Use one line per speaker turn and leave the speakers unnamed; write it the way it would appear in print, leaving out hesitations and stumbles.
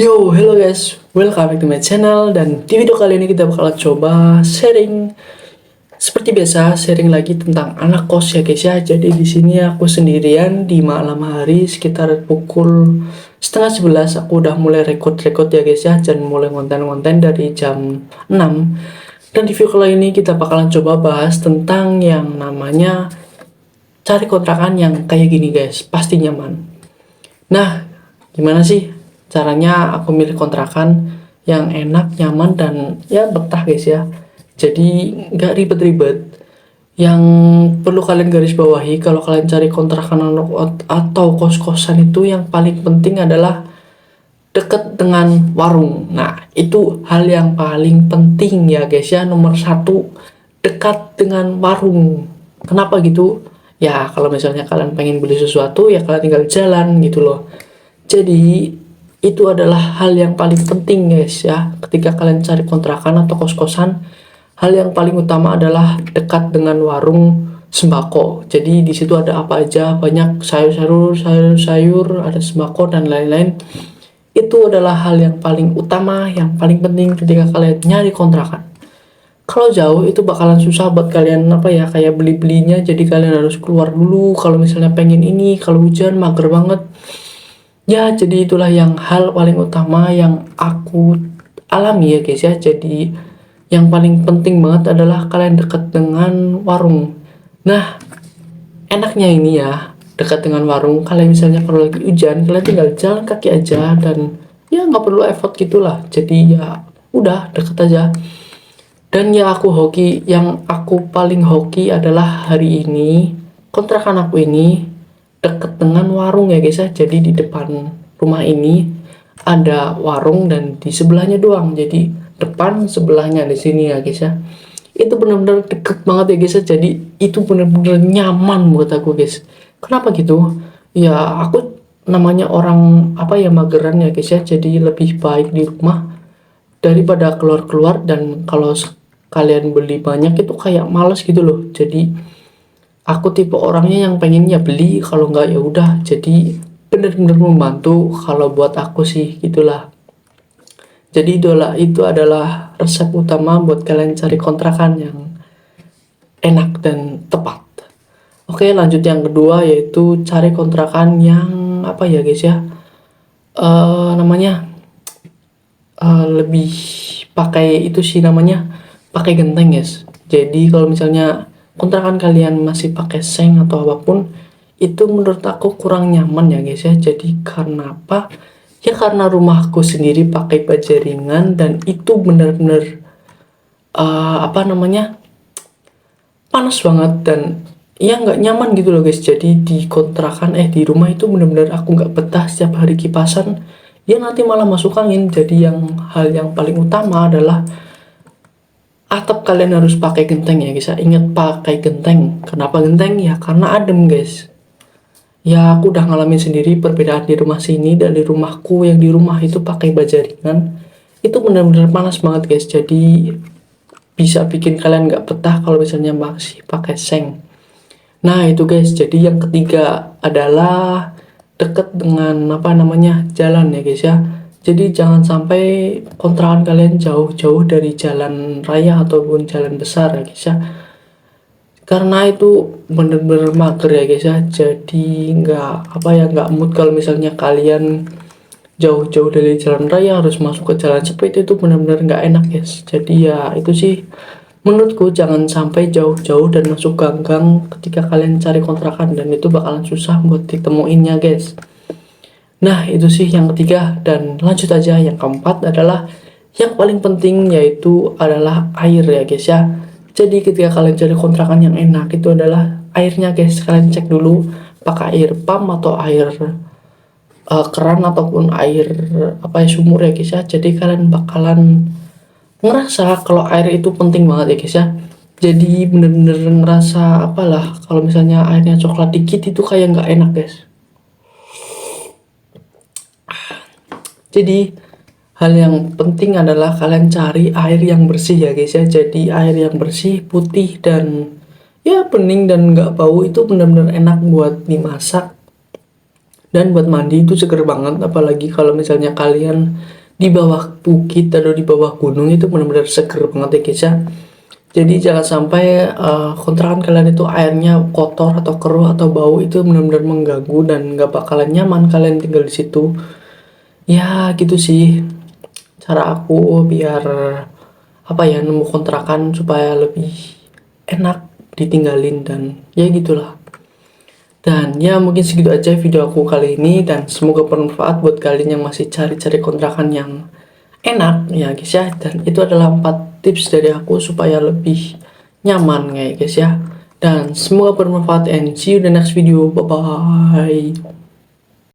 Yo, hello guys, welcome back to my channel. Dan di video kali ini kita bakal coba sharing, seperti biasa, sharing lagi tentang anak kos ya guys ya. Jadi di sini aku sendirian di malam hari sekitar pukul setengah 11. Aku udah mulai record ya guys ya, dan mulai konten-konten dari jam 6. Dan di video kali ini kita bakalan coba bahas tentang yang namanya cari kontrakan yang kayak gini guys, pasti nyaman. Nah, gimana sih caranya aku milih kontrakan yang enak, nyaman, dan ya betah guys ya. Jadi nggak ribet-ribet. Yang perlu kalian garis bawahi kalau kalian cari kontrakan atau kos-kosan itu yang paling penting adalah dekat dengan warung. Nah, itu hal yang paling penting ya guys ya. Nomor satu, dekat dengan warung. Kenapa gitu? Ya, kalau misalnya kalian pengen beli sesuatu, ya kalian tinggal jalan gitu loh. Jadi, itu adalah hal yang paling penting guys ya. Ketika kalian cari kontrakan atau kos-kosan, hal yang paling utama adalah dekat dengan warung sembako. Jadi di situ ada apa aja, banyak sayur-sayur, ada sembako dan lain-lain. Itu adalah hal yang paling utama, yang paling penting ketika kalian nyari kontrakan. Kalau jauh itu bakalan susah buat kalian kayak beli-belinya, jadi kalian harus keluar dulu kalau misalnya pengen ini, kalau hujan mager banget. Ya, jadi itulah yang hal paling utama yang aku alami ya guys ya. Jadi yang paling penting banget adalah kalian dekat dengan warung. Nah, enaknya ini ya, dekat dengan warung, kalian misalnya kalau lagi hujan, kalian tinggal jalan kaki aja dan ya nggak perlu effort gitulah. Jadi ya udah deket aja. Dan ya yang aku paling hoki adalah hari ini kontrakan aku ini deket dengan warung ya guys ya. Jadi di depan rumah ini ada warung dan di sebelahnya doang. Jadi depan sebelahnya di sini ya guys ya. Itu benar-benar deket banget ya guys ya. Jadi itu benar-benar nyaman buat aku guys. Kenapa gitu? Ya aku namanya orang mageran ya guys ya. Jadi lebih baik di rumah daripada keluar-keluar, dan kalau kalian beli banyak itu kayak males gitu loh. Jadi aku tipe orangnya yang pengennya beli, kalau nggak ya udah. Jadi bener-bener membantu kalau buat aku sih gitulah. Jadi itu adalah resep utama buat kalian cari kontrakan yang enak dan tepat. Oke, lanjut yang kedua yaitu cari kontrakan yang apa ya guys ya, namanya lebih pakai itu sih, namanya pakai genteng guys. Jadi kalau misalnya kontrakan kalian masih pakai seng atau apapun, itu menurut aku kurang nyaman ya guys ya. Jadi karena apa? Ya karena rumahku sendiri pakai baja ringan dan itu benar-benar panas banget dan ya nggak nyaman gitu loh guys. Jadi di kontrakan di rumah itu benar-benar aku nggak betah setiap hari kipasan. Ya nanti malah masuk angin. Jadi hal yang paling utama adalah atap kalian harus pakai genteng ya guys. Ingat pakai genteng. Kenapa genteng? Ya karena adem guys. Ya aku udah ngalamin sendiri perbedaan di rumah sini dan di rumahku. Yang di rumah itu pakai baja ringan, itu benar-benar panas banget guys. Jadi bisa bikin kalian nggak betah kalau misalnya masih pakai seng. Nah itu guys. Jadi yang ketiga adalah deket dengan jalan ya guys ya. Jadi jangan sampai kontrakan kalian jauh-jauh dari jalan raya ataupun jalan besar ya guys ya. Karena itu bener-bener mager ya guys ya. Jadi nggak mood kalau misalnya kalian jauh-jauh dari jalan raya harus masuk ke jalan sempit, itu benar-benar nggak enak guys. Jadi ya itu sih menurutku, jangan sampai jauh-jauh dan masuk gang-gang ketika kalian cari kontrakan, dan itu bakalan susah buat ditemuinnya guys. Nah itu sih yang ketiga, dan lanjut aja yang keempat adalah yang paling penting, yaitu adalah air ya guys ya. Jadi ketika kalian cari kontrakan yang enak itu adalah airnya guys. Kalian cek dulu pakai air pump atau air keran ataupun air sumur ya guys ya. Jadi kalian bakalan ngerasa kalau air itu penting banget ya guys ya. Jadi bener-bener ngerasa kalau misalnya airnya coklat dikit itu kayak nggak enak guys. Jadi hal yang penting adalah kalian cari air yang bersih ya guys ya. Jadi air yang bersih, putih, dan ya bening dan nggak bau, itu benar-benar enak buat dimasak Dan buat mandi itu seger banget, apalagi kalau misalnya kalian di bawah bukit atau di bawah gunung, itu benar-benar seger banget ya guys ya. Jadi jangan sampai kontrakan kalian itu airnya kotor atau keruh atau bau, itu benar-benar mengganggu dan nggak bakalan nyaman kalian tinggal di situ. Ya gitu sih cara aku biar apa ya, nemu kontrakan supaya lebih enak ditinggalin, dan ya gitulah. Dan ya mungkin segitu aja video aku kali ini, dan semoga bermanfaat buat kalian yang masih cari-cari kontrakan yang enak ya guys ya. Dan itu adalah 4 tips dari aku supaya lebih nyaman ya guys ya. Dan semoga bermanfaat, and see you in the next video. Bye bye.